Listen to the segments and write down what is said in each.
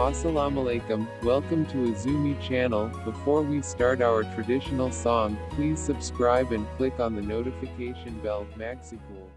Assalamualaikum, welcome to Azumi channel. Before we start our traditional song, please subscribe and click on the notification bell. Maxipul.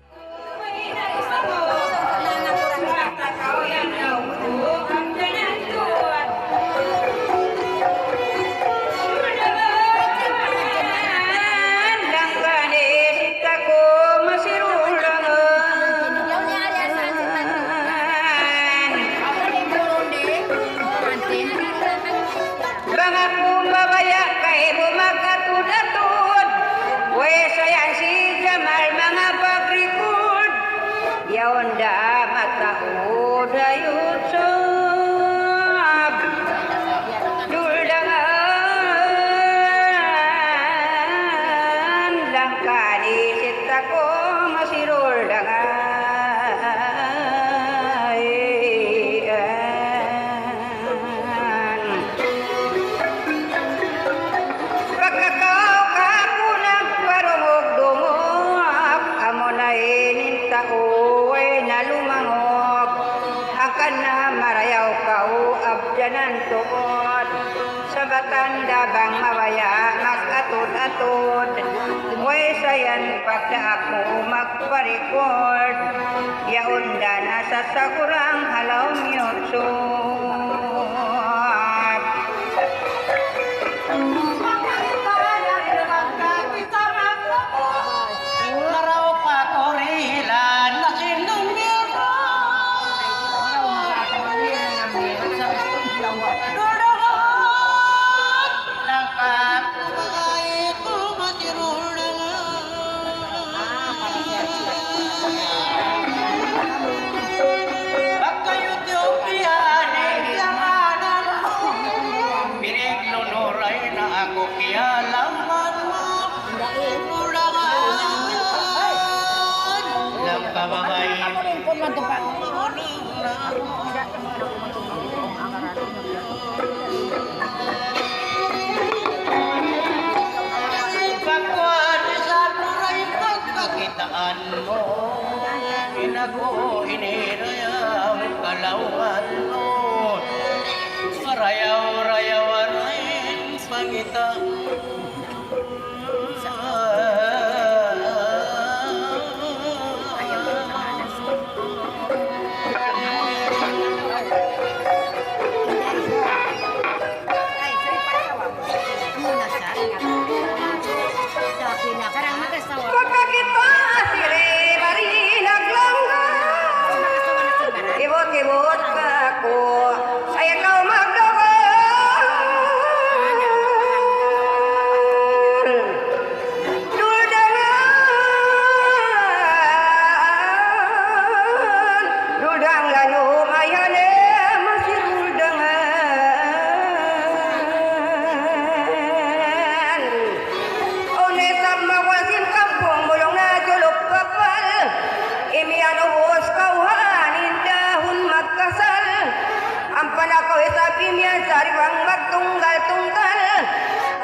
Tanda bang mawaya mag-atod-atod Way sayan pagka ako magparikord Yaunda na sa sakurang halaw miyotso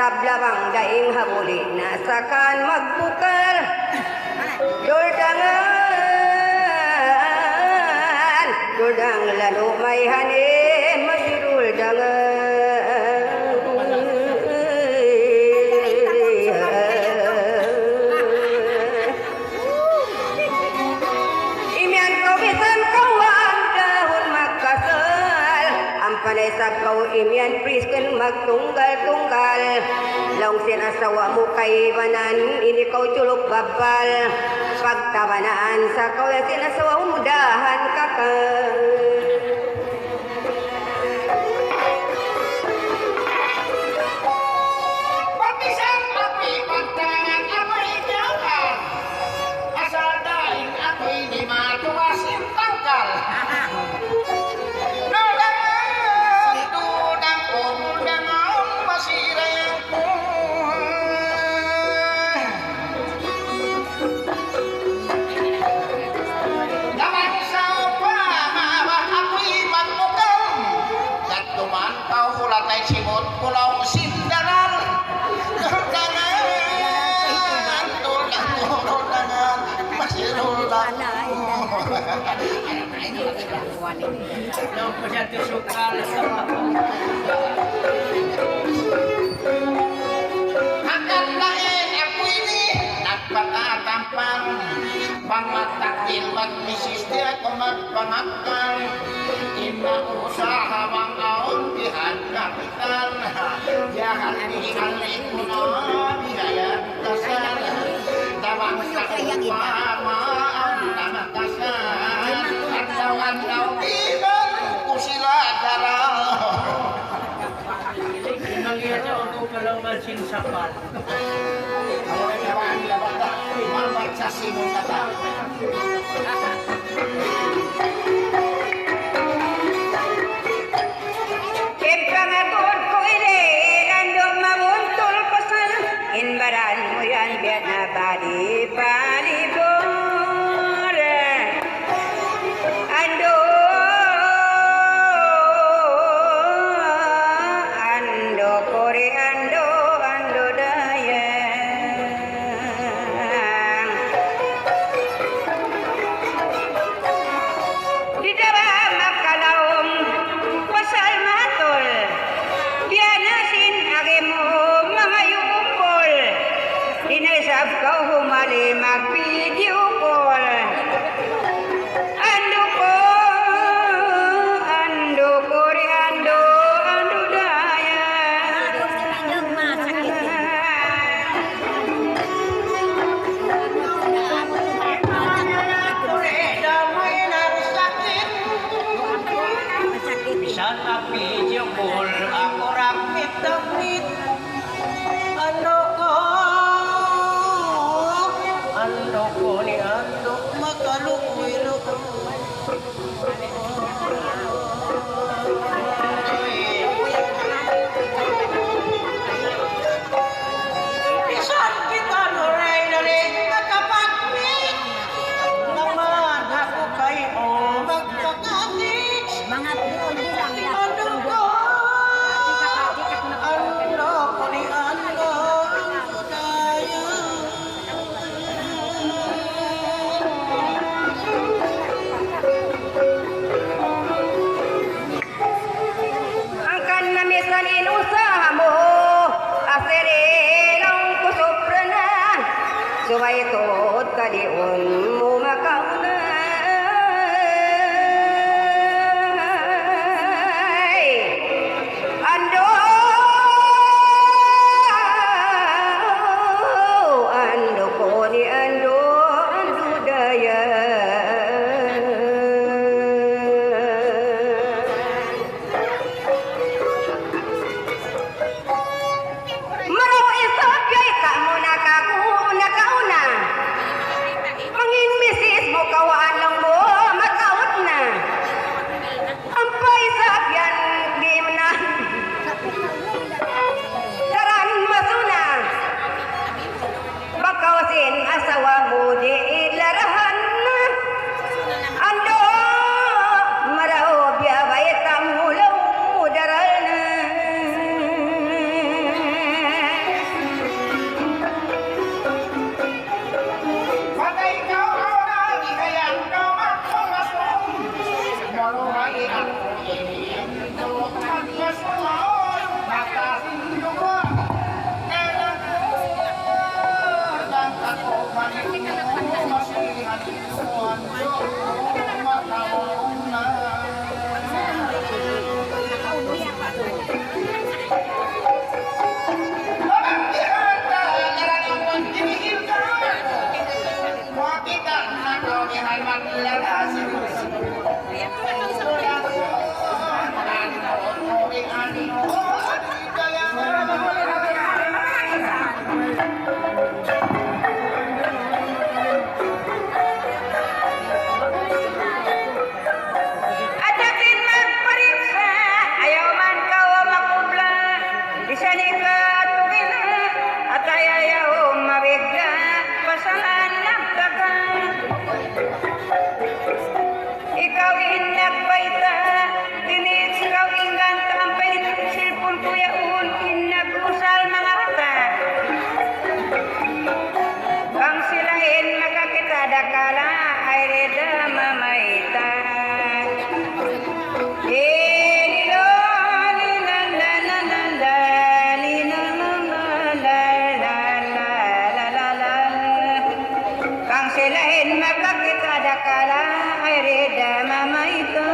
Tablabang daing habuli nasakan magbukal Durdang lalo may hanin masirul dangan Imian kau bisan kawan dahun magkasal Ampanay sa kau imian prisken magtunggal-tunggal Laung sinasawa mo kay banan, ini kau culuk babal Pagtabanaan sa kau yung sinasawa mo mudahan kakal Papisang api, pagtangan ako'y inyawal Asal daing ako'y di matuwas yung tangkal Daman sa upa, mawa Nung ko siya tisukal. Hanggang lain ako ini nagpatatampang pangmatakil magmisis di ako magpamakal inausahawang auntihan kapital yahan-hihalik ko na bihayat kasal dawang sa kumamaan na makasal at daw bilang ko sila daraw Nangyayon ako palang mansinsapal. Kalau lawan lawan mamat sa simong kata. Kempangakon ko ini andong mamuntul pesan inbaran mo yan biar na bali-balibor ando kore ando dayang di dalam makalaum pasal matul dianasin agemo mga yupol inasab kau humali mag-video call ando kore ando dayang Damay na sakit. Bisan api jempol ako rakit-dakit. Ando ko ni ando Bisan kita nuray-nari nakapagpit. Naman ako kayo magkakatik. Mga bilang Ando ko. Ando ko ni ando dayang. angkan namisanin usaha mo asirelong kusuprana suwaytot kaliun mo makaunay ando ko ni ando dayang Mau isot yay kamu nakauna Mangin misis mo kawaan lang mo makaot na Ampay sabyan di na Daran masuna Bakaw sin asawa mo di ilarahan Ando marao biyabay kamulaw daral na Patay kau na ihayang kau magpamasong. Maluhay ako ini ando magpamasong. Matasin ko kailan ko dan ako manito masihan ko ando magkaroon na. Ajakin magpariksa, ayaw man kau makubla. Bisa nikatuin at ayaw mabigla. Pasangan nagtagal. Ikaw nagpaita, dinis ikaw ingan tampay. Silpon kuya un, inagusal mga ata. dakala aireda mamaito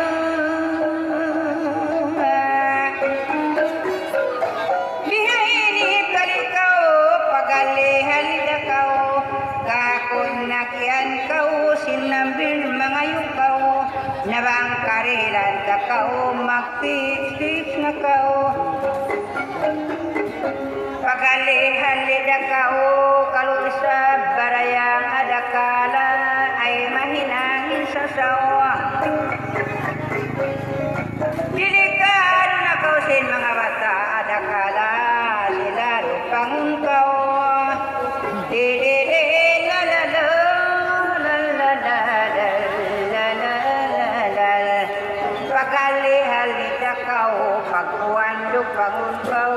bihaini talikau pagale halidakau kakon nakian kau sinambil mangayukaw nabang karilan kakau magtitis na kau pagalihan lida kau kalau sa barayang adakala ay mahinangin sa sawa dilikan na kau sin mga bata adakala sila lupangun kau pagalihan lida kau pagkuhan lupangun kau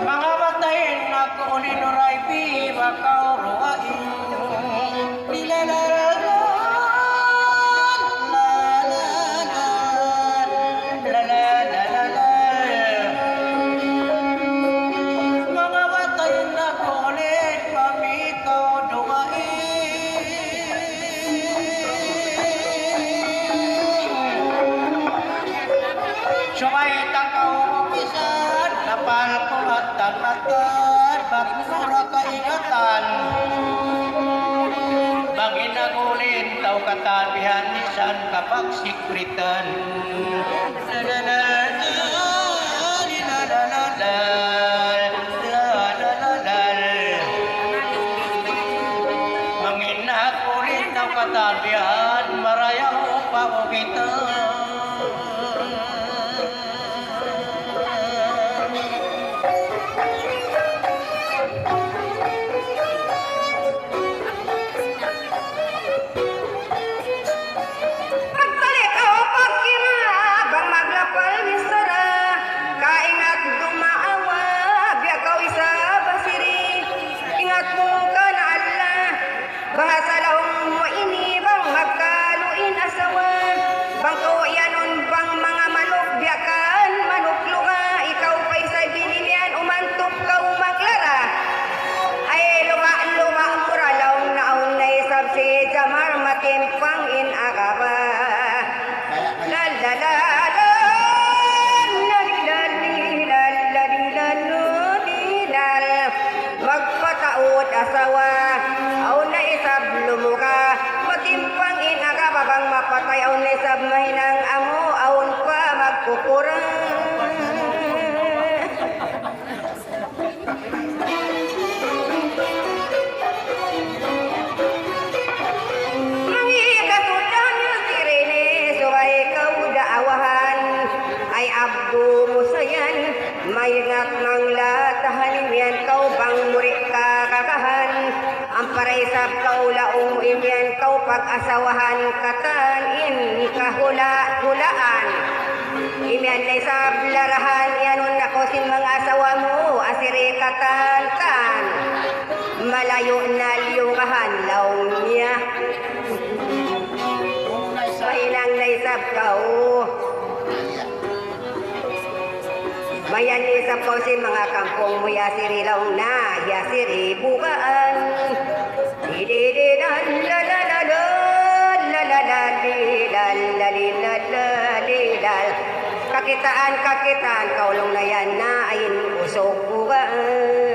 Mga batayin ako ninuray biba kau ruwain mga batayin ako ulit pamitaw Sumay takaw pisan, napal ko at tanatan, bakura kaingatan. Bangin nagulin, tau katabihan, nisan kapag sikritan. Bangin nagulin, tau katabihan, marayaw pa ugitan. bahasa lahong mo ini bang magkaluin asawa bang kawayanon bang mga manok biyakan manok lunga ikaw pa'y sa binimian umantop kau maglara ay luma mura laong naon na isab si Jamar matimpang in agaba magpataot asawa aw na isab lumuka matimpang inaga babang mapatay aw na isab mahinang amo aon pa magkukurang mangikatudan yung sirene suway ikaw daawahan ay abdo mo sayan mayingat ng latahan yan kau bang murik ka kakahan ang paraisap kau laong imyan kau pag-asawahan katan in kahula-hulaan imyan na isab larahan yanon na ko sin mga asawa mo asiri katan kan malayo na liyukahan laong niya mahinang na isab kau mayan isap ko si mga kampong mo yasiri laong na yasiri bukaan didididan lalalalalalalalalalalalal kakitaan kaulong na yan na ayin usok bukaan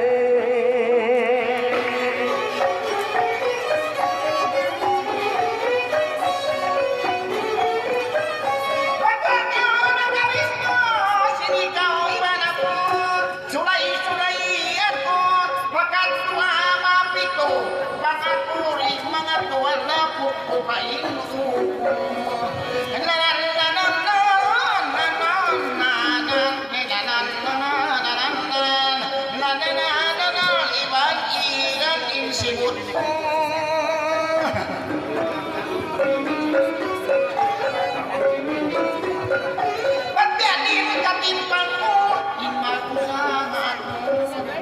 mga tuwan na pupukain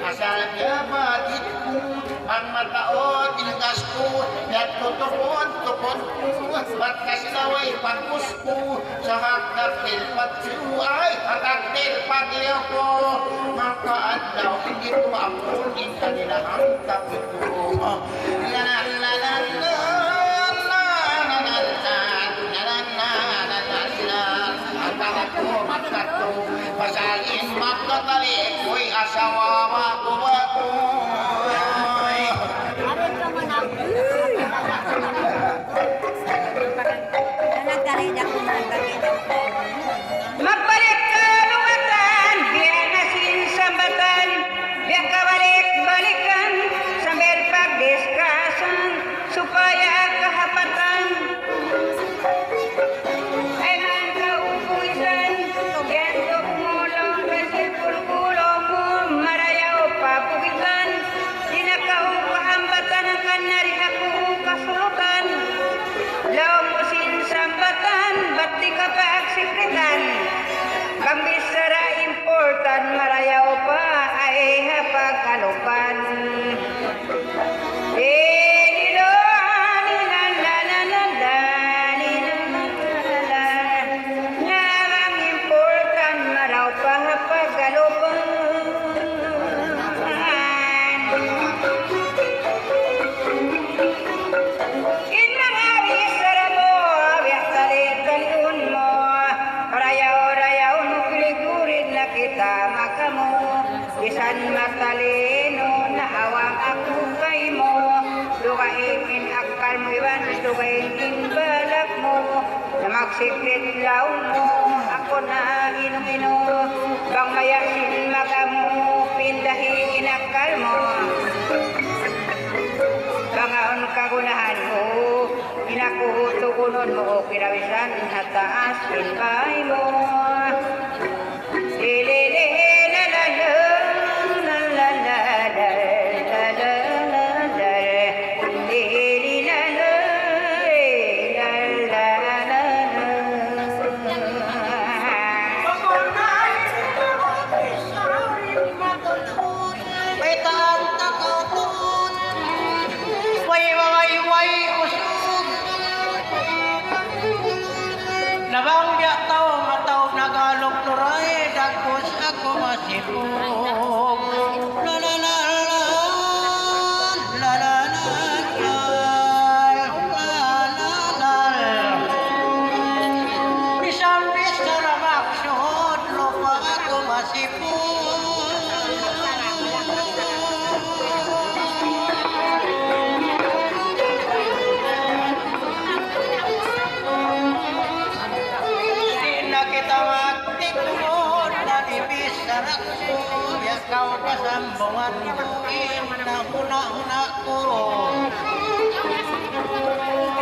asal dia badit tukon ba't kasi naway pagkuspo sa hakdaktil patsuay hakdaktil pagliw ko makaadlaw hindi ko maapunin kanila ang tapito pasalin magkatali ko'y asawa makuwakoy Magbalik ka luwatan, biya nasin sambatan, biya kabalik-balikan, sambil pagdiskasan, supaya kahapatan. Ay man kaupuisan, yantok mo lang kasi pulkulong mo, marayaw papugitan, di na kahambatan ang kanari ako kasulutan. Law mo sinsambatan, ba't di ka pa agsikritan? Kambis sara important, marayaw pa ay hapag-alupan. Namang important, maraw pa hapag-alupan. In mga bisara mo, biyak talit-taliun mo, rayaw-rayaw no piligurid na kita makamo, bisan matalino na awang ako kay mo, lugain in akal mo iwan, lugain in balak mo, na magsiklit law mo, ako na ino-ino, bang mayasin magamo, pindahin inakal mo. Bangaon kagunahan mo, inakutukunon mo, kinawisan sa taas, pinbay mo. Lilili, lalala, lalala, lalala, lili, lalala, lalala. May taang takotun, way usog. Nabangga tao mataw nagalog turay, dagkos ako masipog. La la la la, la la la la, la la la. Bisang-bis na namaksyon, lupa ako masipog. Kita magtikod na ibis sa rakso, yakaw kasambungan mo, inahuna-huna ko.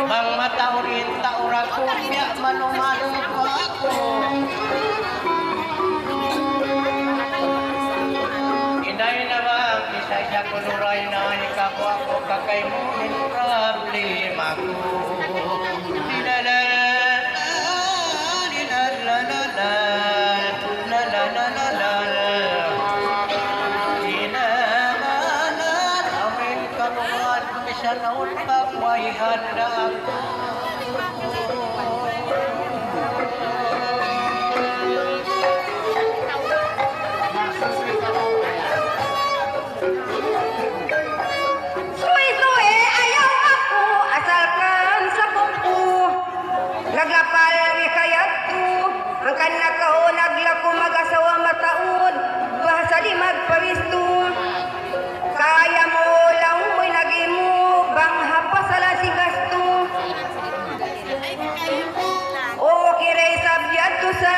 Mang mataurin taura ko, niya manumalo ko ako. Inay na ba ang isay sa kuluray na ikaw ako kakay mo, in problema ko. Naon pagway handa ako. Suwi-suwi, ayaw ako, asalkan sa kuko. Naglapal ni kayat ko, ang kanakaw naglako mag-asawa mataod, bahasa di magpawisto. Kaya mo lang mo'y nagimo, bang hapasala si gasto. O kiray sabyat ko sa,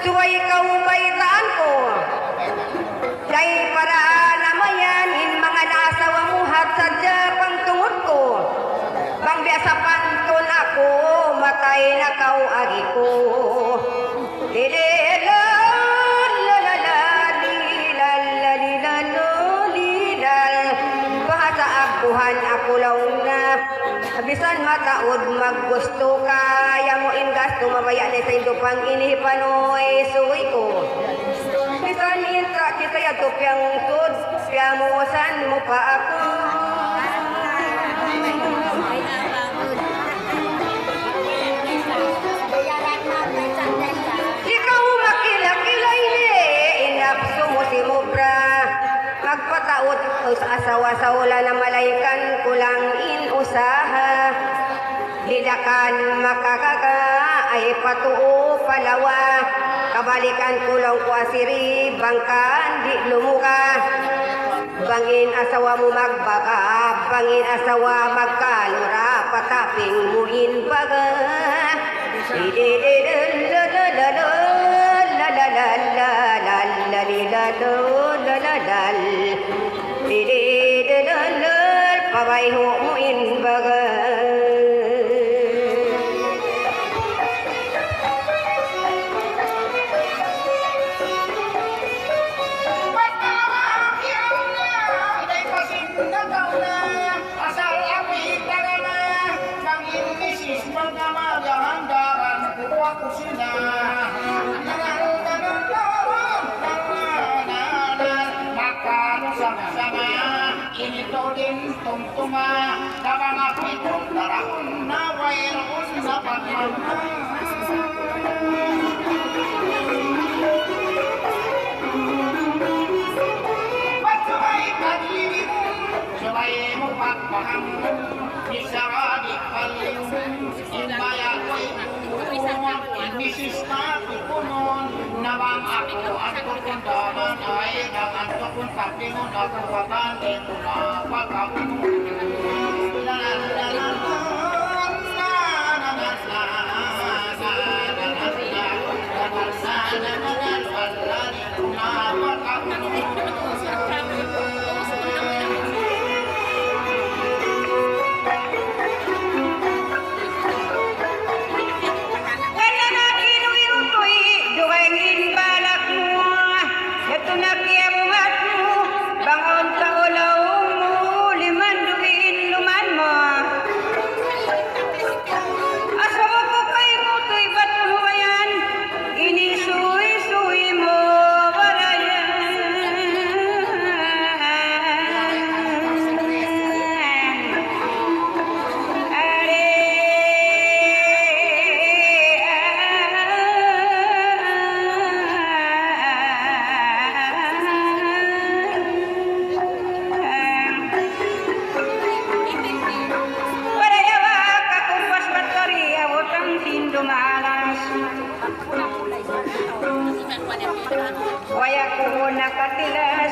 suway kaubaitaan ko. Dahil para naman yan, in mga nasawa mo hat sadya pang tungod ko. Bang biasa pantun ako, matay na kauagi ko. Lilila, lalala, lilala, lilala, lilal. Bahasa abuhan ako lang na. Bisan mataod maggusto kaya mo ingasto mabaya na sa indupang inihipanoy suwi ko. Bisan intra kita yato piyang tud, piyamusan mo pa ako. Us asawa sa ula na malaykan kulang inusaha. Lidakan makakaka ay patuo palawa. Kabalikan kulong ko asiri bangkan di lumuka. Bangin asawa mo magbaka, bangin asawa magkalura, pataping mo inbaga. Pabayho mo inbaga. Tungtunga, kabang apitong darahon na wayroon na pagmamahal. Ba't sabay paglilin, sabay mo pagpahang, isaradi paling, inbaya ko'y buwan, inisis na tukunon, nabang ako ang tukundaman ay naman tukun tapingon ako pagan ito na pagkakunon. Bangon ka ulaw mo, liman duin luman mo. nakatilas,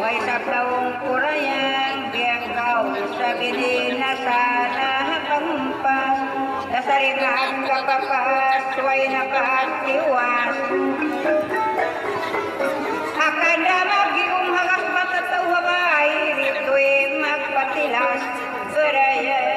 way sa taong kurayang, biyang kau sa gini na sana kampas, nasaringan kapapas, way nakaatiwas. Akan damag yung hagas matataw hagay, rito'y magpatilas, kurayang.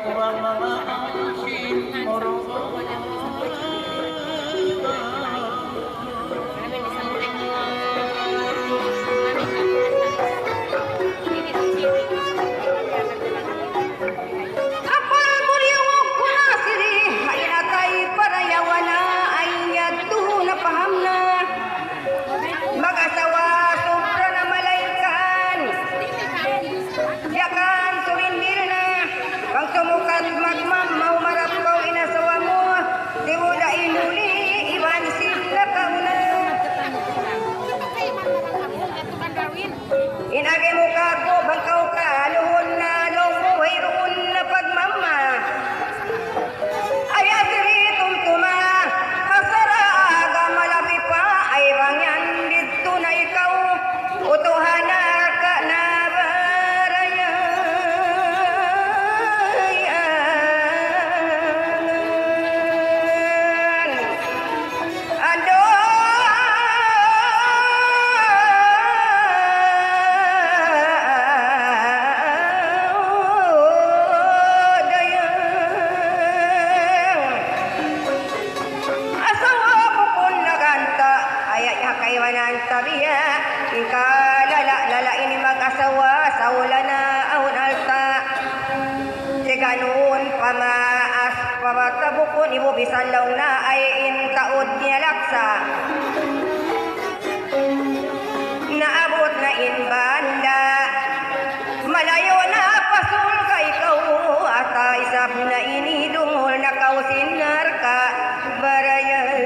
kurang mga asin moro. Kapal muriwag ko na siri, ay nakay parayawan na, ay niyadto na paham na. Mag-asawa, sobra na malaykan. Yakan, surindir na. Pang sumukat magmamaw, marapaw inasawa mo. Di mo na inuli, iwan sila kauna. Inagay mo kago, bangkaw ka, luhon na, lumuhay roon na pagmama. Ay asiri tumtuma, asara aga malabi pa, ay bangyan dito na ikaw, utuhan na ka na barayan. Ando asawa ko kung naganta, ay kaiwanan tabiya. Ika lala ini mag-asawa, sa wala na ahon alta. Si ganoon pamaas, pamatabukon, ibo bisan law na, ay intaod niya laksa. Naabot na in banda, malayo na pasul ka ikaw, at isap na inidungol na kausinar ka, barayan.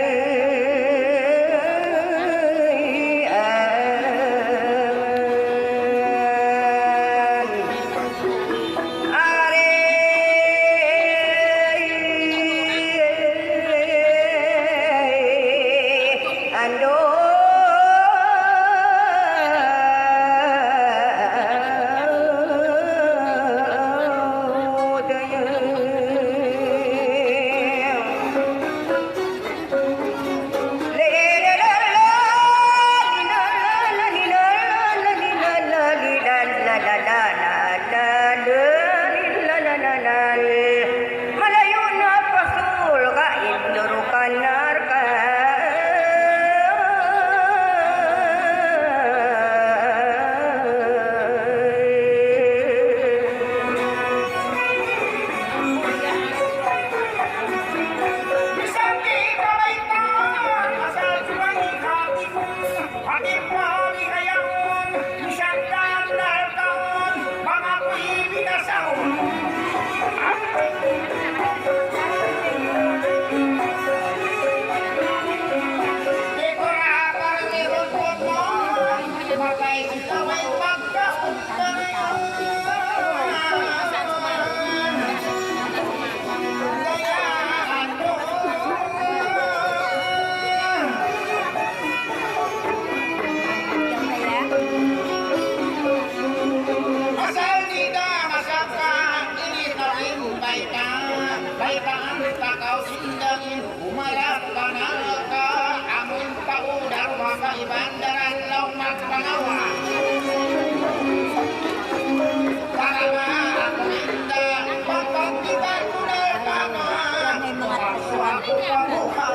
Are ando malayo na pasul ka, indurukan narka. Isang di kamaitan, asal suwang ikatipon, aking pari kayaon, isang dandal taon, mga kuy binasaon. Di ko na parang mo, magay kaway pagkaon ka ngayon. Kayaan mo. Asal di ka masakang, init na rin baitan. Baitan takaw sindangin, umalap ka na ka. Amun paudar, waka ibandaran law magpangawa. Para ako inda, pagpagkitan ko na tama. Ako pa mukha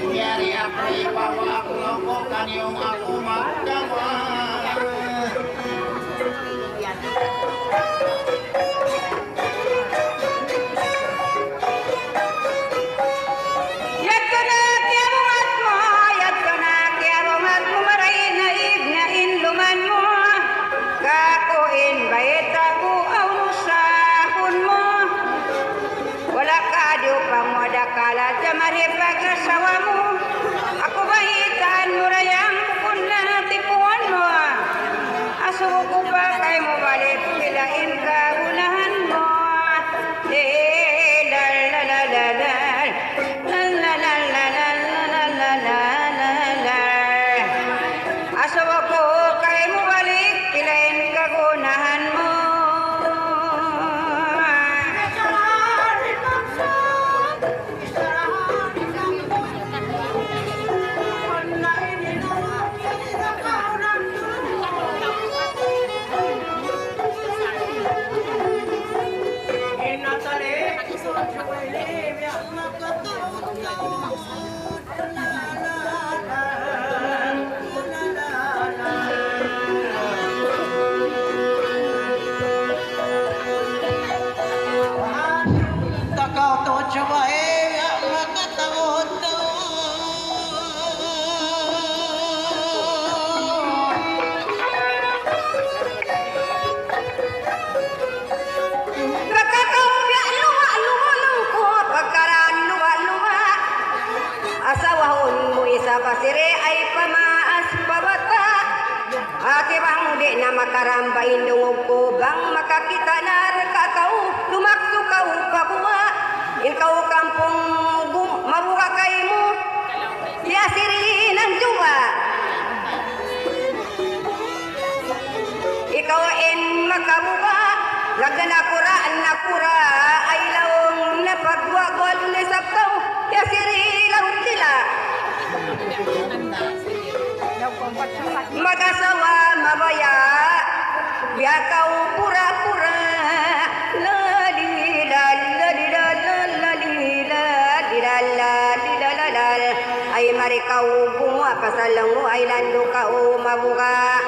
Biari aku ipawa aku lokokan yung ako magdawa. Yadto na tiyarongat mo, yadto na tiyarongat mo, marayin na ignain luman mo. Kakuin bayit ako aw sa hapon mo. Wala ka di upang mo dakala sa maripag-asawa mo. Ako bahitaan mo rayang kung natipuan mo. Asuko pa kay mo balik sila. biyain kaunahan mo. La la la la la. La la la la la la la la la la. Asawa ko kay mo balik, kilain kagunahan mo. Takaw to chumae makataon to. Nakakauya luwa-luwa ko pagkaraan luwa-luwa. Asawahon mo isa basire ay pamaas pabata. Ati bang di na makaramba indungog ko bang makakita na kakao lumakso ka pabuwa. Ikaw kampong mabuka kay mo. Ya siri ng juwa. Ikaw en makabuka. Nagdanakura ay laong napagwagwal na saptaw. Ya siri laong sila. Mag-asawa mabaya. Biyakaw pura-pura. Ay marikaw bunga pasalang mo ay lando ka o mabuka.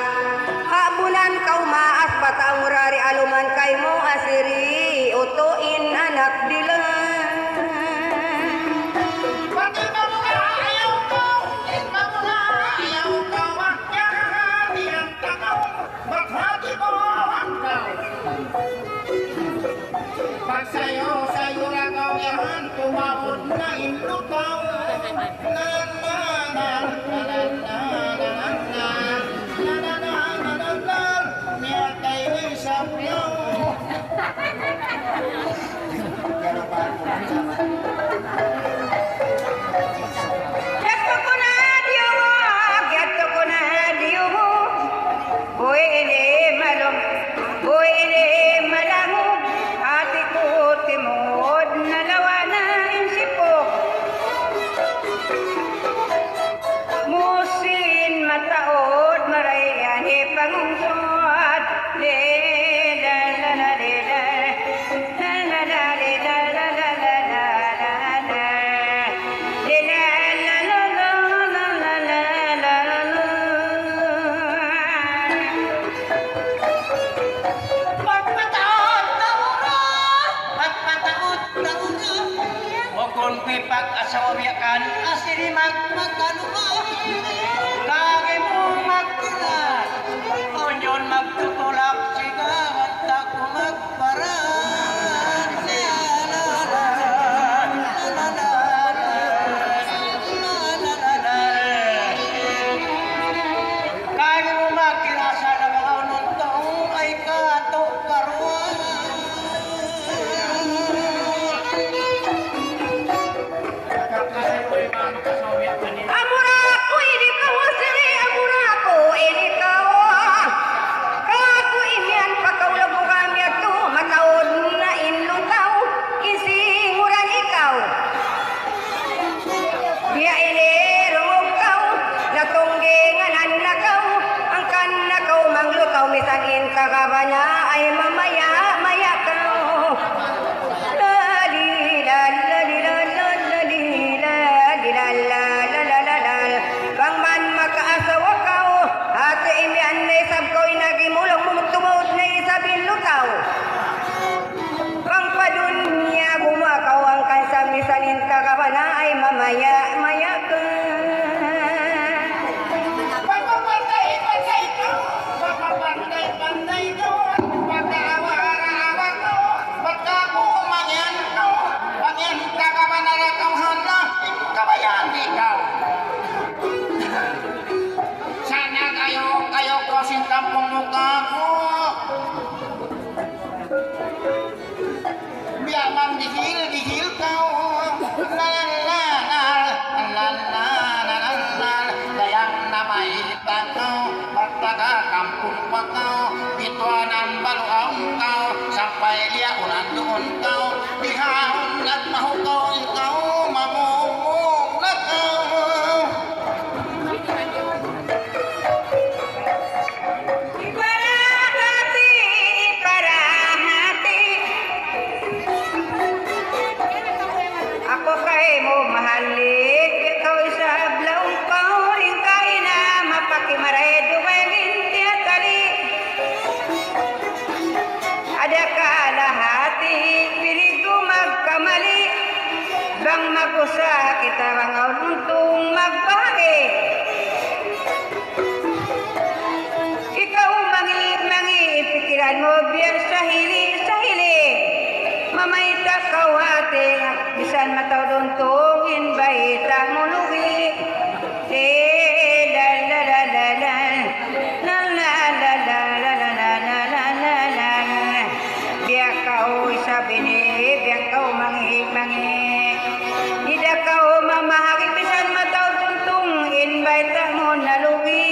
Habunan kau maas patang rari aluman kay mo asiri utuin anak dila. Pati mabuka ayaw ko, mabuka ayaw ko, maghahati ang takaw, maghati ko ang tao. Pag sayo ragaw yahan, tumawod na inlutaw. Geto ko na diyo mo. Boy ini malong, boy ini malangog. Ati ko timod nalawa na insipok. Musin mataod marayan ipangungsod. Le la la la le la la la la le la la la la la la la le la la la la la la la la. Magpataon taura, magpataon taura. Wakon pipag asawa biyakan asiri magkanuha. Kage mo magkila, onyon magtutulak sigawan tako magpara. Kage mo magkila sa nagaw ng taong ay kato karuan. Amuraku ini kau sendiri, amuraku ini kau. Kaku imian pakau lagu kami tu mataun na inlung kau isi muran ikau. Dia ini rungok kau, natunggengan anak kau, angkan na kau manglu kau misangin kakabanya ay mamaya maya kau. Bang man makaasawa kau, ate imian na isab ko inagimulong mumutumuod na isabin lutaw. Bang padunya gumakaw ang kansamisanin kakabana ay mamaya maya ka. Pagpapantay ko, pagpapantay ko, pagkawara paluang kau sampai dia ulan doon kau dihaon at mahukaw ikaw mamumong na kau. Ako kay mo mahalik, ikaw isa blaong pauling kay na mapakimaray dumay hindi atali. Ada kalahati, pilig ko magkamali, bang magusa kita mga untong magbahagi. Ikaw mangi, pikiran mo biyan sa hili. Mamay takaw ate, bisan mataw doon tungin baita mo lugi. La la la la la la la la la la la la la la la la. Biyak kau sabi ni, biyak kau mangi. Ida kau mamahagi bisan mataw doon tungin baita mo nalugi.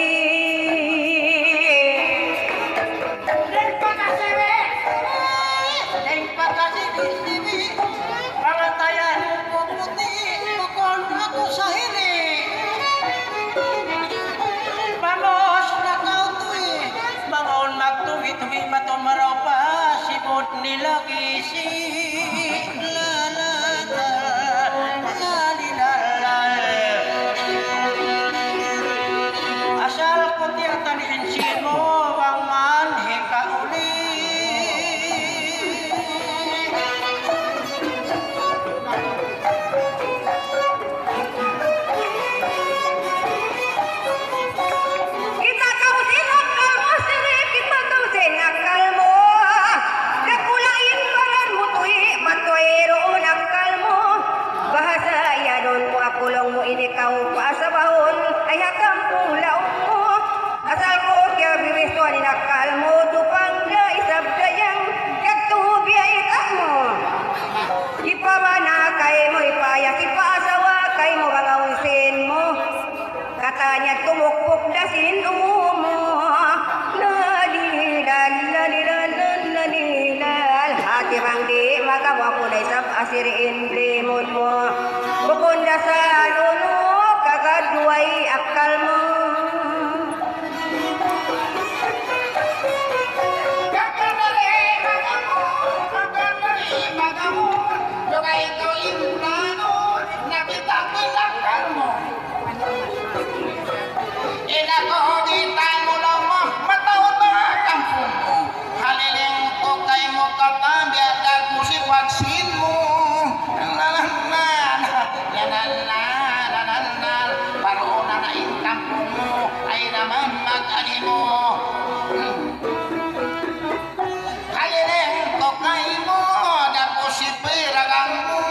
Nila kisi la la la li la la asal ko tiyak taninsin mo bang manhi ka uli Kita kau sinakal mo siri, kita kau sinakal mo. Bahasa ya don mo akulong mo ini kau pasabahon ay hakam pulaw mo asal ko kya bibisto ni nakal mo tupang da isabda yang kagtubi ay mo ipawana kay mo ipaya ipasawa kay mo bangawisin mo katanya tumukpok dasin mo hati bang di magawa ko na isap asiriin limon mo bukunda sa luno kagaduay akal mo Kakanari magamu Jogay ikaw implano nakita ko lakal mo inako kita mo lang mo matawad na kampung mo haliling ko kay mo katabi at agmusip vaksin mo paroon na yung kampung mo ay naman mag-ani mo haliling ko kay mo daposip piragang mo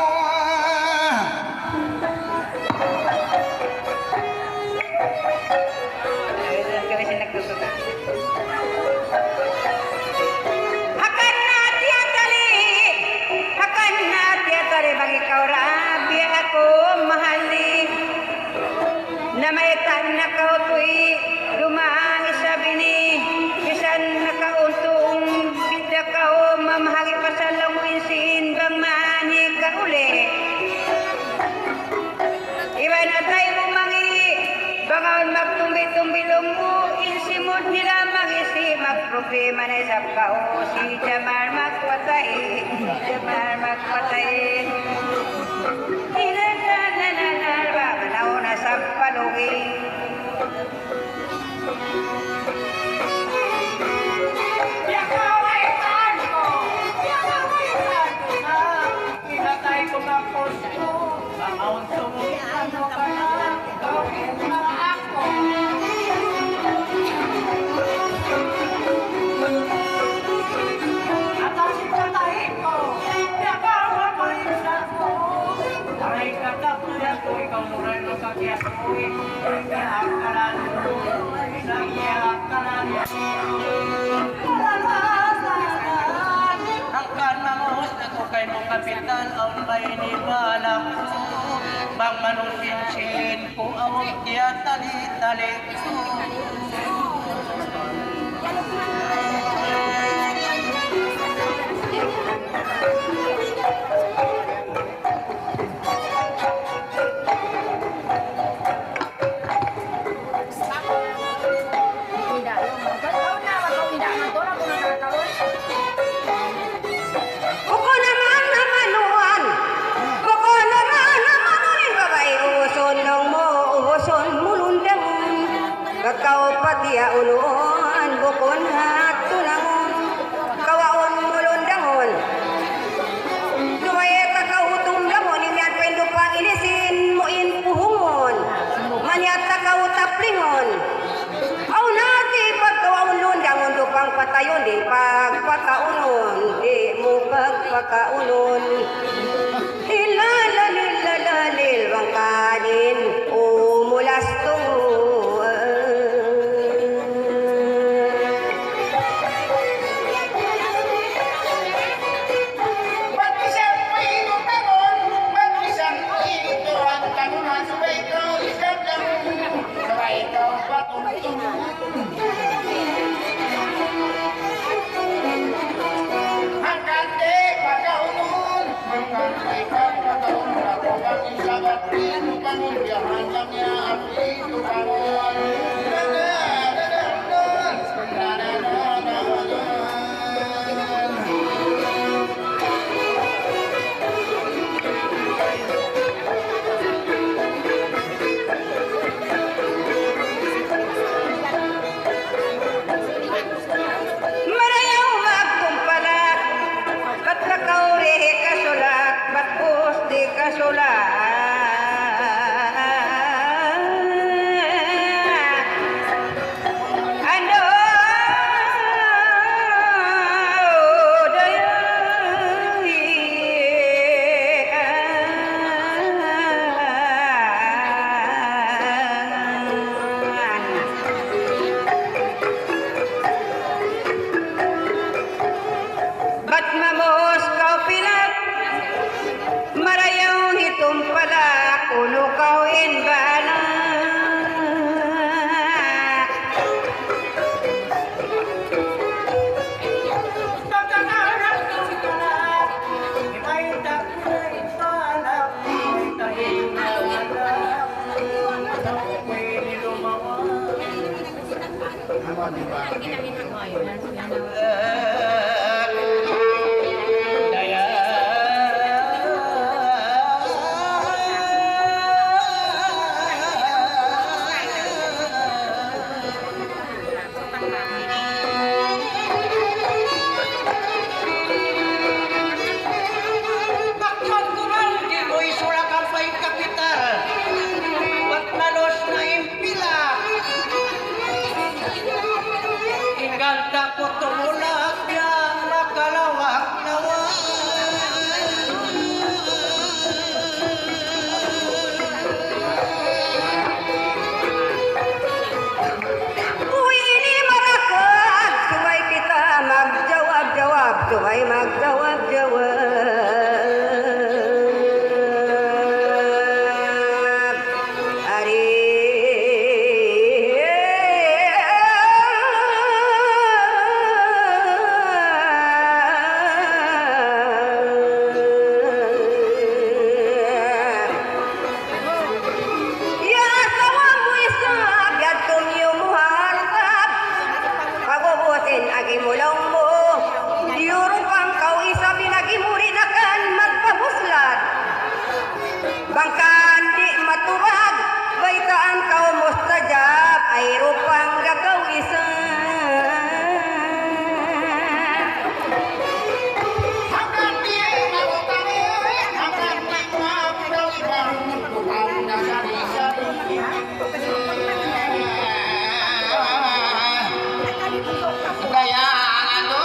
bagi kau rabi aku mahali na may na kau tui rumah isabini bisan nakauntung bida kau mamahagi pasalang mo insin bang mani kauli iba na tayo mo mangi bangaon magtumbi-tumbilong mo insimod nila magisi magproblema na isap kao si Jamar magpatay na sa palugi pinatay ko na posto ang ano ka na gawin na ako at ang sipatay ko nagawa ko rin sa ko ay katapunan ko ikaw nuray ng kakiyat ko nagkakalan ang kanamos na ko kay mong kapitan ang may nibalak bang manungsinsin ko ang tiya tali-tali patia unuan bukon at tunangon kawaon mulundangon Dumaya kakautom lamon imyan pwendo pang ilisin mo in puhungon Manyat kakautaplingon Aw nati pagkawaon lundangon dupang patayon di pagpakaunon di mo pagpakaunon Ilalalil wang kanin umulas Marayaw magkumpalat Ba't nakauri kasulat Ba't pus di kasulat Ano Ba't mamos kau pilat Marayaw hitum pala Kuno kau inbala Takut tumulak yang nakalawak nawa Ini marakag Subay kita magjawab-jawab Subay magjawab-jawab Ari Ya sawang buisap Yatum yung muharap Pagubusin agi mulong mo Diurupang kau isa pinagimuri na kan magpabuslat Bangkan di maturag Baitaan kau mustajab Ay rupang gagaw isa Hanggang di mabutang hanggang di mabutang ibang bukang na sari-sari Kaya ano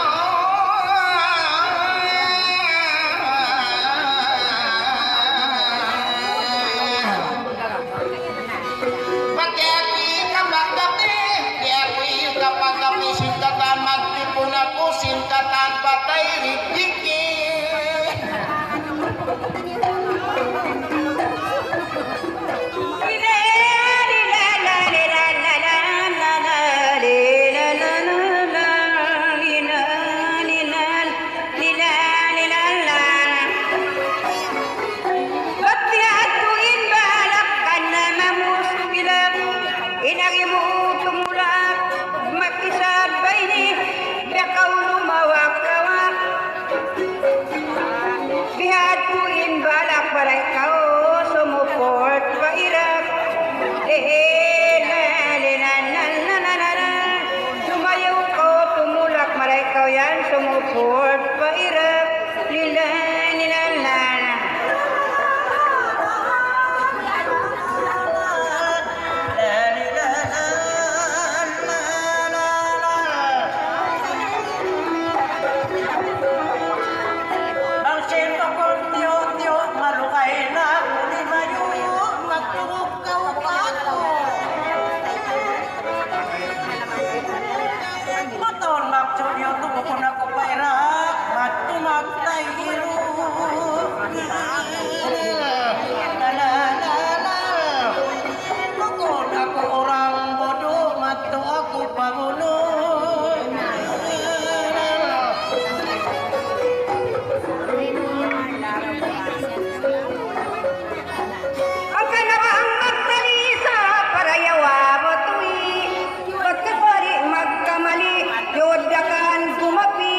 Pati-ati ka magdapi Di ako kapag-api sintatan magtipon ako sintatan patay rikiki Lord pairap lila nilalan. Ang sento kong tiyo-tiyo, malukay na uli mayo, magtukaw ako. Maton magtulyo, tubukon ako pairak, magtumagtay iro. Bukod ako orang bodo, mato ako pamulo. Ang kanawaang magtalisa para yawa mo tuwi. Ba't ka pari magkamali, yodakan gumapi.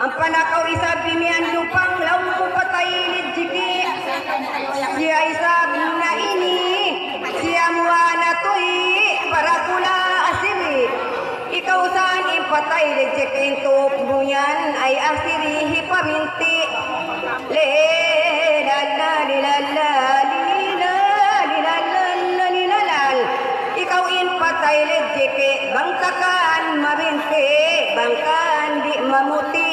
Ang panakaw isabi miyan lupang law ko patay jiki. Siya isabi na ini, siya muha na tuwi. Para kula asiri. Ikaw saan ipatay lejeking tupo niyan ay asiri hipaminti. Le la la li la la li la li la la la li la lal. Ikaw inpatay lejeke bangkakan mabinti bangkan di mamuti.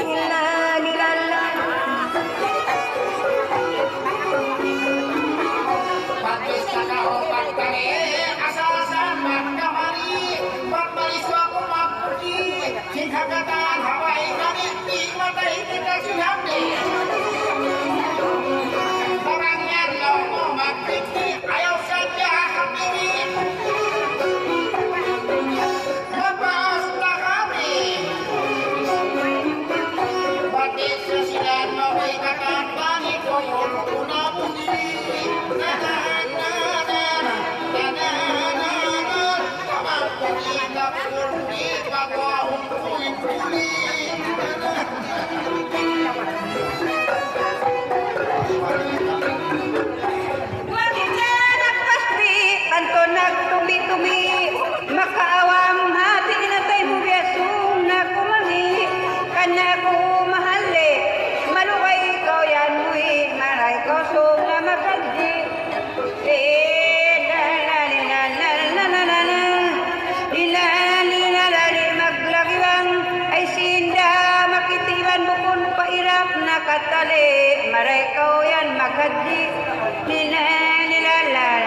La li la la. Pagkis ka kaupat kami, asasan magkamali, magbalis ako magputi, singhagatan haway kami, di matay kita sinabi. Orang yan lang mo magpiti, ayaw sadya kami. Magbaas na kami. Bakit sa silan mo ay kakapani ko yung una muli. Magijanak pasti tanto nagtumi-tumi. Makaawam hati inatay mo biasong nakumami. Kana ko mahali, malukay ko yan wi. Maray ko song na makadji. Maglagiwang ay sinda makitiban mo kung pairap na katali. Maray ko yan makadji. Nilalan.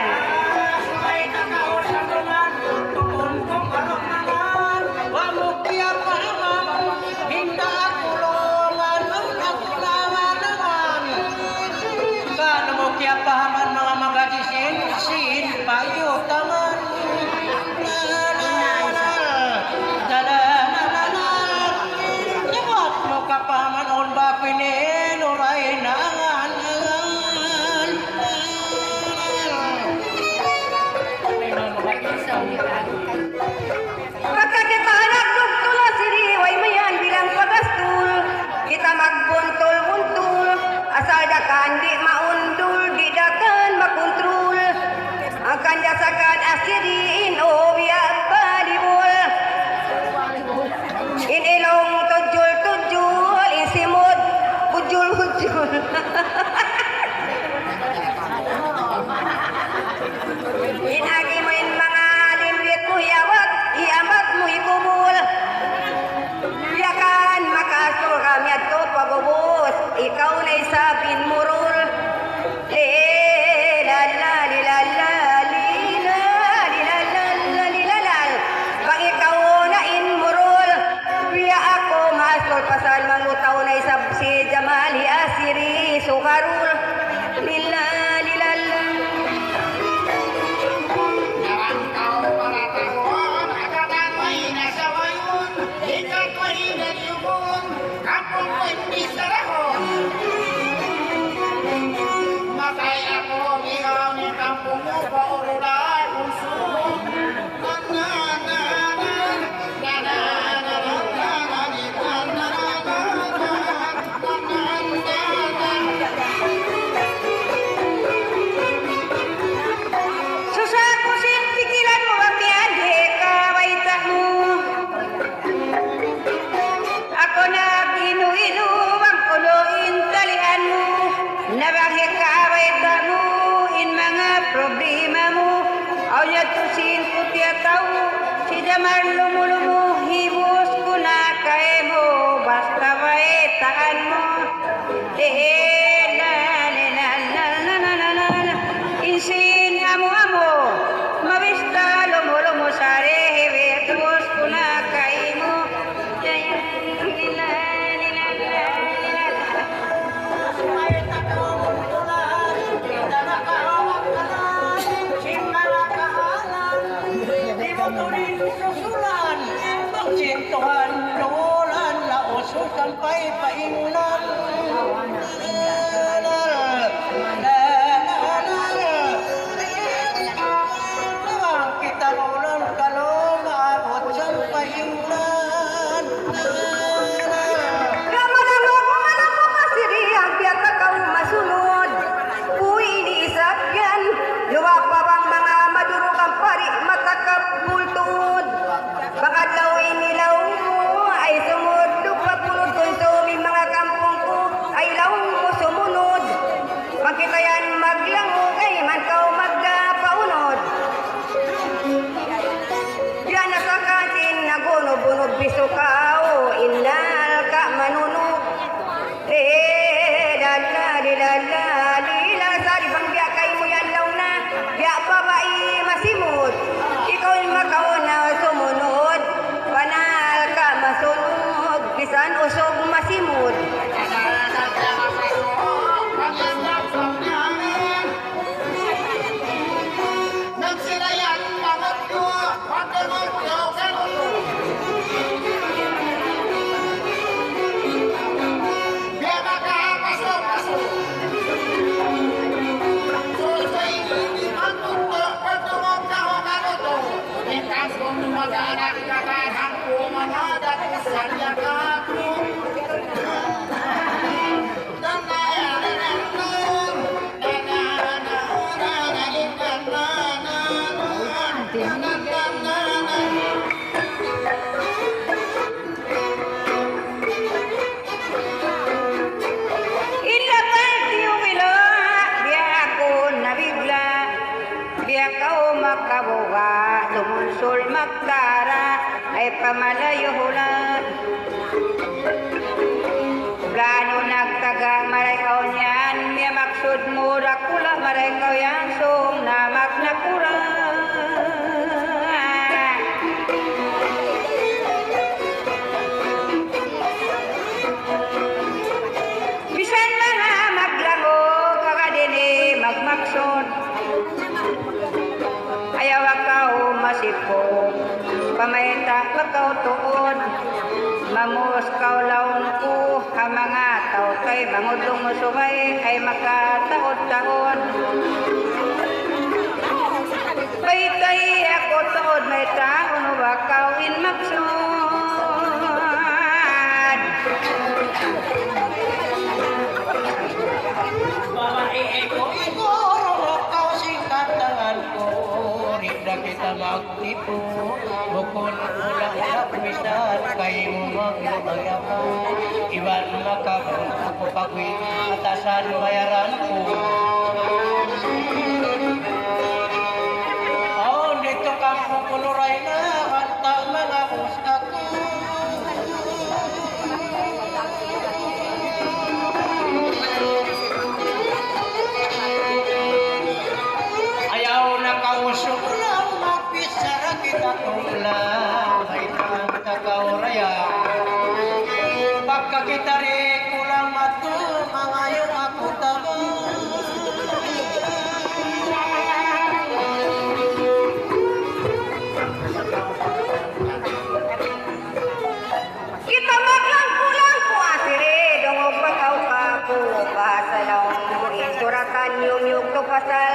Ay nakaw sa tunan, tukon kong karunangan, wamukya pahaman, hinda kulungan, agulawan naman. Kanumukya pahaman mga magajisin, sin payo taman. Nyawat mo kapaman on ba pininuray nangan. Pagka kita nagdugtula siri, way mayan bilang pagastul. Kita magbuntol-buntol, asal dakan di maundul, di dakan makontrol. Ang kanya sakan asiriin, o biyak balibol. In ilong tujul-tujul, in simod, hujul-hujul. Inagi mo in mga limbit mo yawag, iamat mo ikubul. Yakan makasul kami at to pagubos, ikaw na isapin murul. La la li la la li la li la la la li la lal. Bang ikaw na inmurul, biya ako masul pasal mangutaw na isap si Jamal hi asiri sukaru. Nabangit ka away tanuin mga problema mo. Aw niya tusin ko tiyataw. Si Damar lumulumo, hibos ko na kay mo. Basta baitaan mo. Insin amo-amo. Mabista lumulumo sa rehe. Hibos ko na kay mo. Tuhan lulan lauso sampai paingnan kita ulang kalau maabot sampai ingnan Manamok kasi riyang biyak na kau masunod. Uy, iniisap yan. Luwa pa bang mga madurugang pari matakap multuod. Baka daw inilaw mo ay sumudlo pagpunod kung sumi mga kampong ko ay law mo sumunod. Pagkita yan maglango kay man kau magdapaunod. Yan nasa katin nagunog-bunog biso kao indal ka manunog. Lila sari bang biya kay mo yan law na biya pa ba masimot. Ikaw yung makaon na sumunod. Panal ka masunod. Bisan usog masimot. Nagsirayan mga ko, pagkamukaw ka mo. Biya makapasok-pasok. Susay hindi magpunto, pagkamukaw ka mo to. Ikas kong mag-anak ka kahang pumanada sa yakako. Makabuga, tumunsul magdara, ay pamalayo hulan. Plano nagtaga, maraykaw niyan, miya maksud mura kula, maraykaw yan, sum na magnakura. Bisan mga maglango, kakadini magmaksud. Ayaw akaw masipog, pamayta pagkaw tuod. Mamus kaw laon ko, ang mga tao kay mangudong musubay ay makataod-taod. Baytay ako tuod, may taon bakaw in maksud. babae ego kau singkatan ko rinda kita magtipo bukod ulang pisan kay mo maglabayapan iwan makabun ako pagwi atasan bayaran ko dito ka puluray na kanta mga pusta ko kausok lang mapisara kita tulang ay kanta kauraya pagka kita rin kulang matu mangayong ako taga Kita maglang-kulang po asire, dungog pagkaw ka po, pasalaw mo isuratan yung to pasal,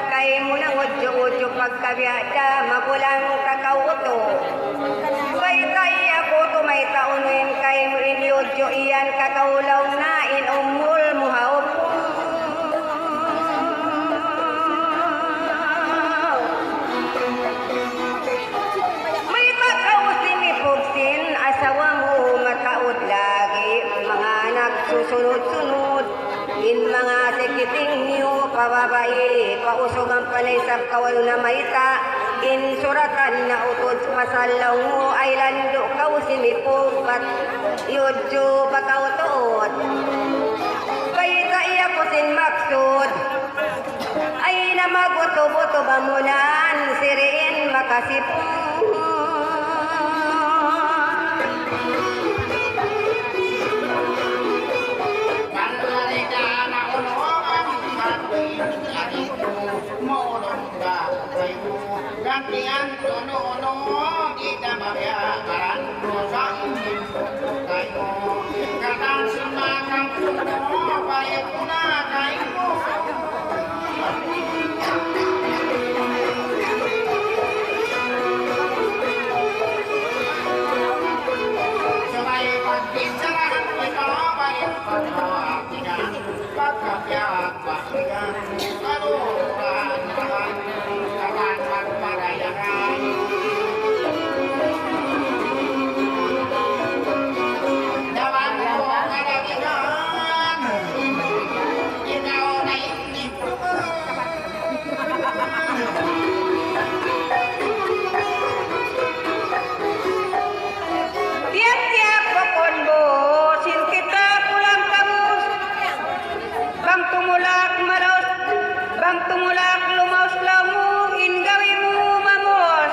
kay mo nang udyo-udyo pagkabiyada, magulang kakauto. Baytay ako tumay taunin, kay mo iniudyo iyan kakaulaw na inumul mo haop. May pagkausin ni Pugsin, asawa mo mataod lagi, mga nagsusunod-sunod. In mga sikiting niyo kababae, pausog ang panay sa kawal na mayta, in suratan na utod masalaw mo ay lando kaw simipog at yudyo bakaw tuot. Kaya kaya ko sin maksud, ay na maguto-buto bamunan, siriin makasipong. Gantian tono kita mabiakaran sa inyong kayo katang sumakang puno bayad ko na kayo sabay pagpinsarahan ko ito bayad pagkakatigan pagkabiyak pasigan kaluhan naman kapan magparayakan dawan ko kalagigan ikaw na inip Tiap-tiap pakonbo, sin kita pulang kamus. Bang tumulak maros, bang tumulak lumaus lamu, ingawi mu mamos.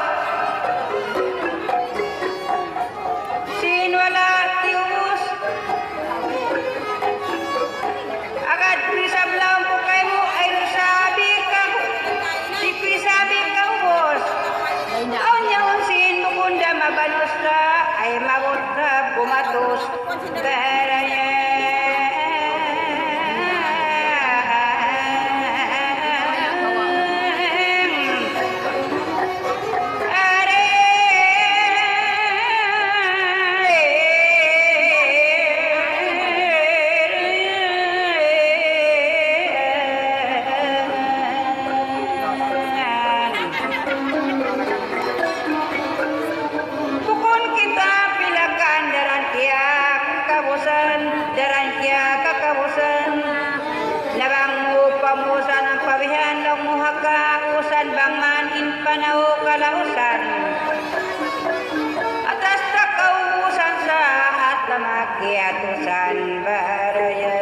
Sin wala tius, agad pisablaw po kayo mo, ay sabi ka, si sabi ka bos. Aw niya sin mukunda mabanos na, ay magot na bumatos, karaya. Bukon kita pilakan daran kia kakabusan nabang mo pamusan ang pabihan lang mo hakausan bang manin panaw kalausan atas takausan sa at lamakiatusan baraya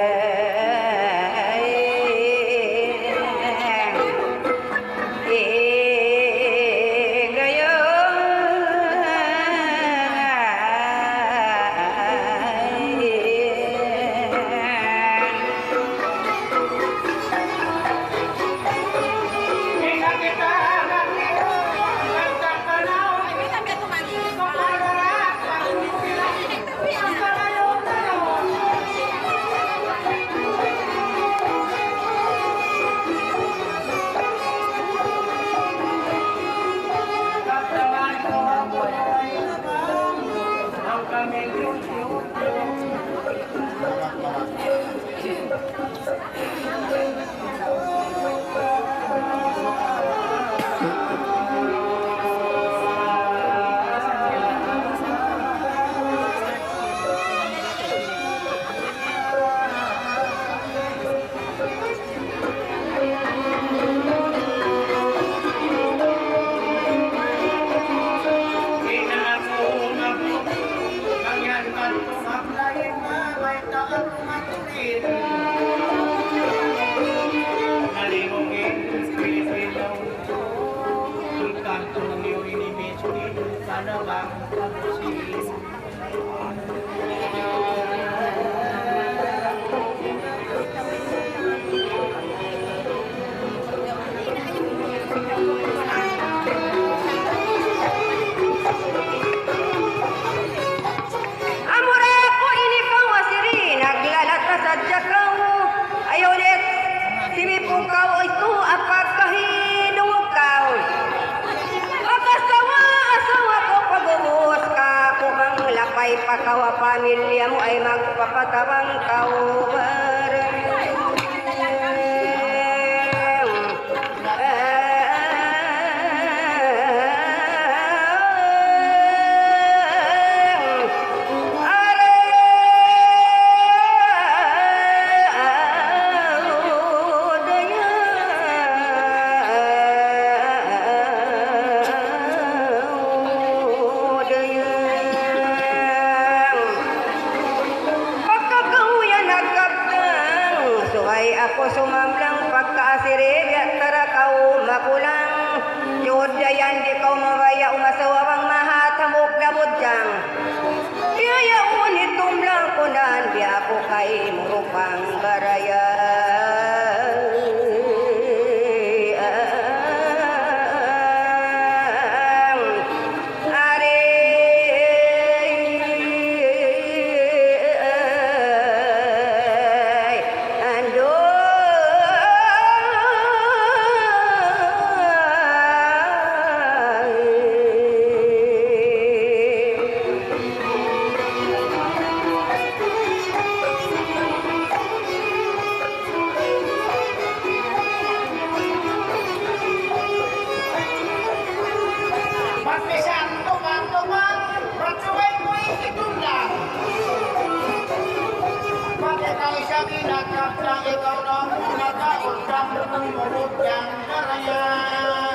Pakawa pamilya mo ay magpapatabang kaubaran. sumamblang pagkaasirib at tarakaw makulang. Yodyayan di kau mawaya umasawawang mahatamok lamudyang. Iyaya unit tumlang kunan biya ko kay murupang baraya. Magpisan tumang-tumang, bercuway mo'y itundang. Pag ikaw siya ginagkaplang, ikaw na muna kautang, tumurot yang darayang.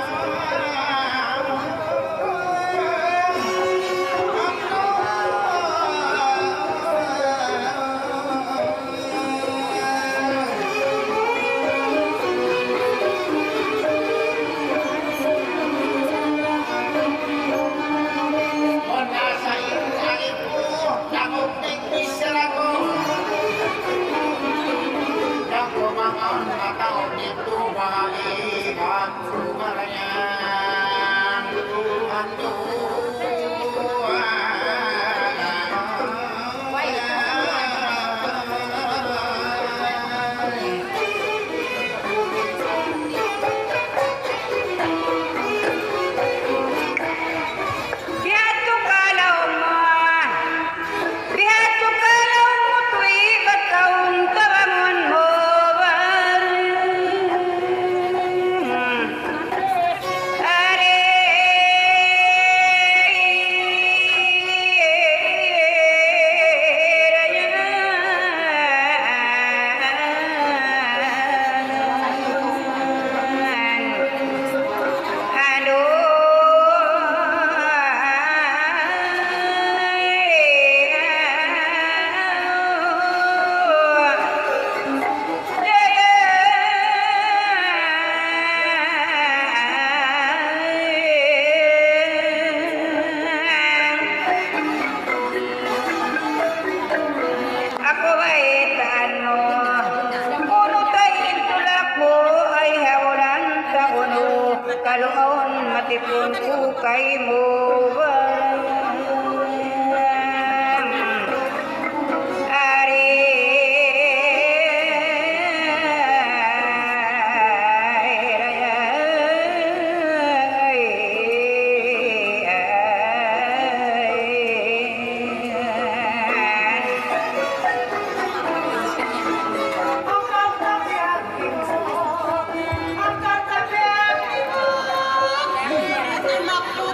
Kalungon matipon ko kay mo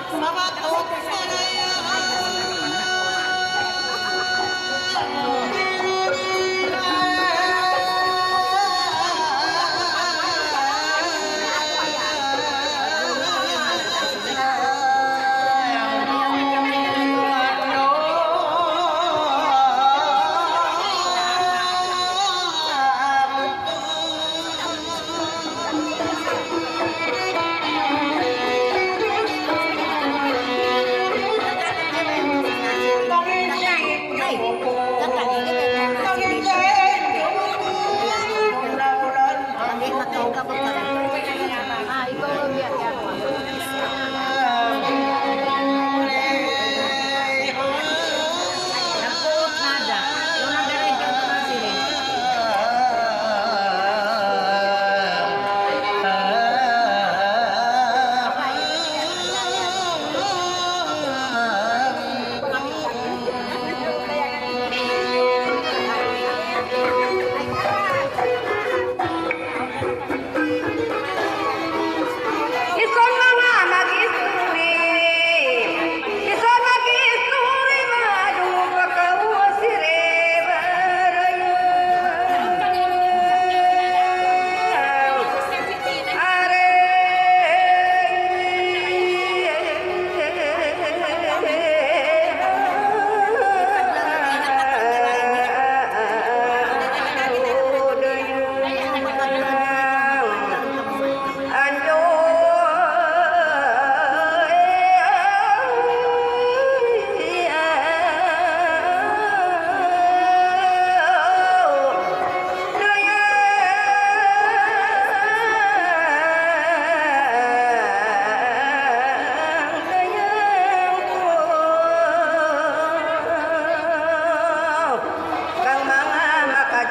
Mga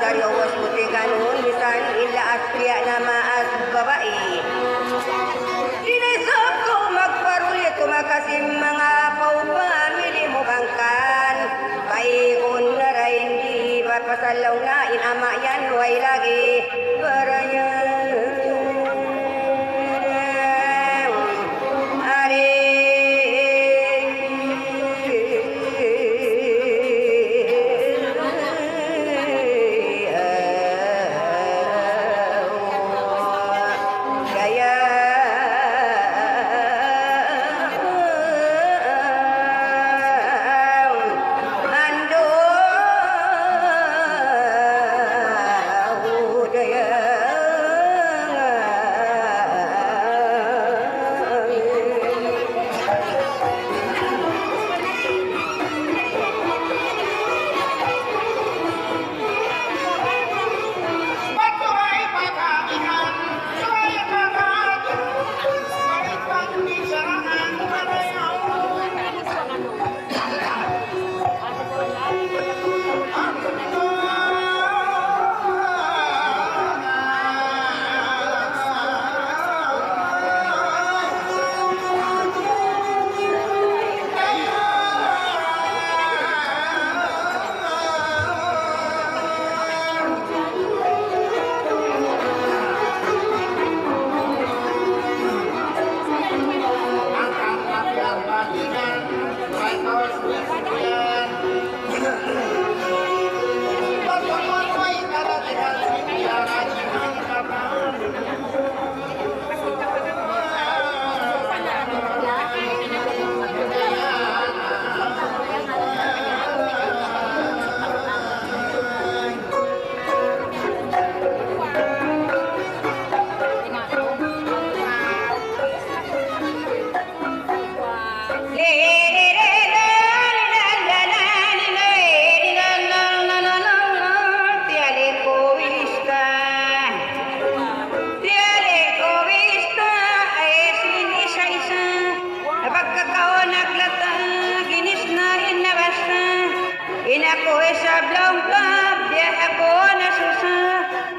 Karyos buti ganun, bisan ila asya na maas babae. Sinisok ko magparulit, kumakasim mga paupamili mo bangkan. Kaikon na rin, di ba't pasalaw na inama yan, way lagi para yan.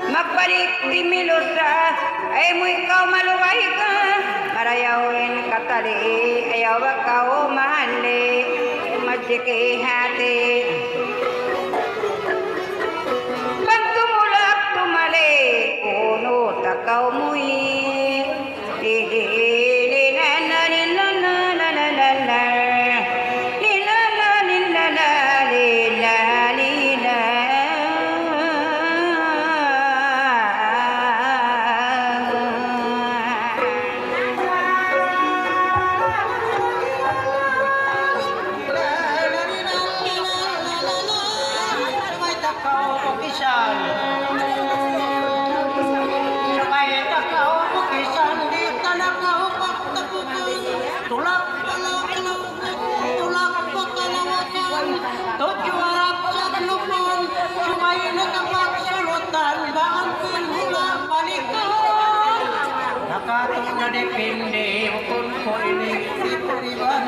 Magpalit di milusa, ay mo ikaw maluway ka. Marayawin katali, ayaw ikaw mahali, madsiki hati. Pag tumulak tumali, puno takaw mo'y depende kung ko ini iwan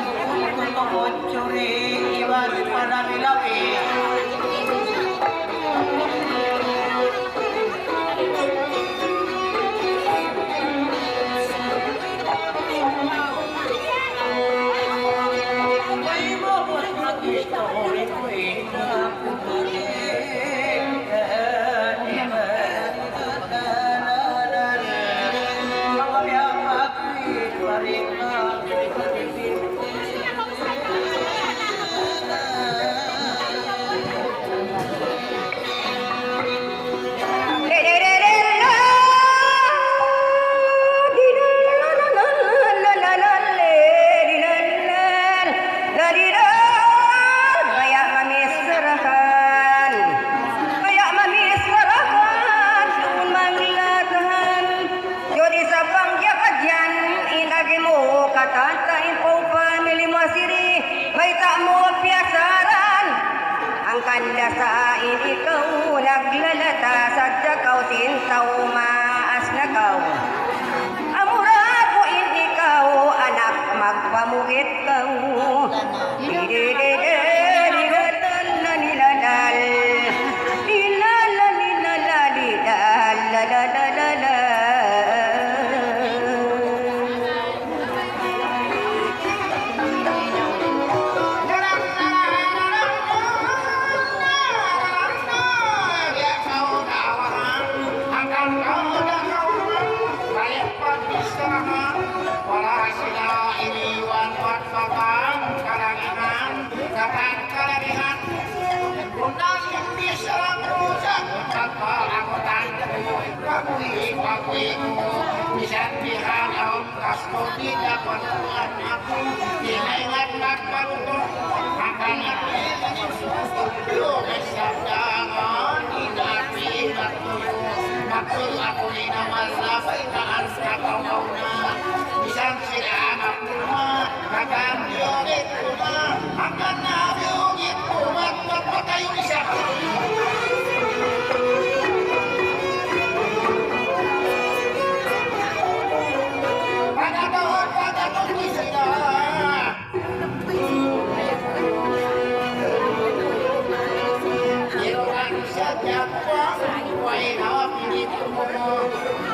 kung to bocori iwan pada bilawi kandasain ikaw naglalata sadya kau tintaw maas na kau amura ko ikaw anak magpamugit kau dididididididal na niladal nilalal ko bisan bihanaw kasto di dapat buat aku dinaingat magparuto makanak yo sabdangan inapi matul aku ni naman labay kaan sa kauna bisan sila anak kuma akan yogit kuma akan yogit kuma magpatayo isa Saja, why not?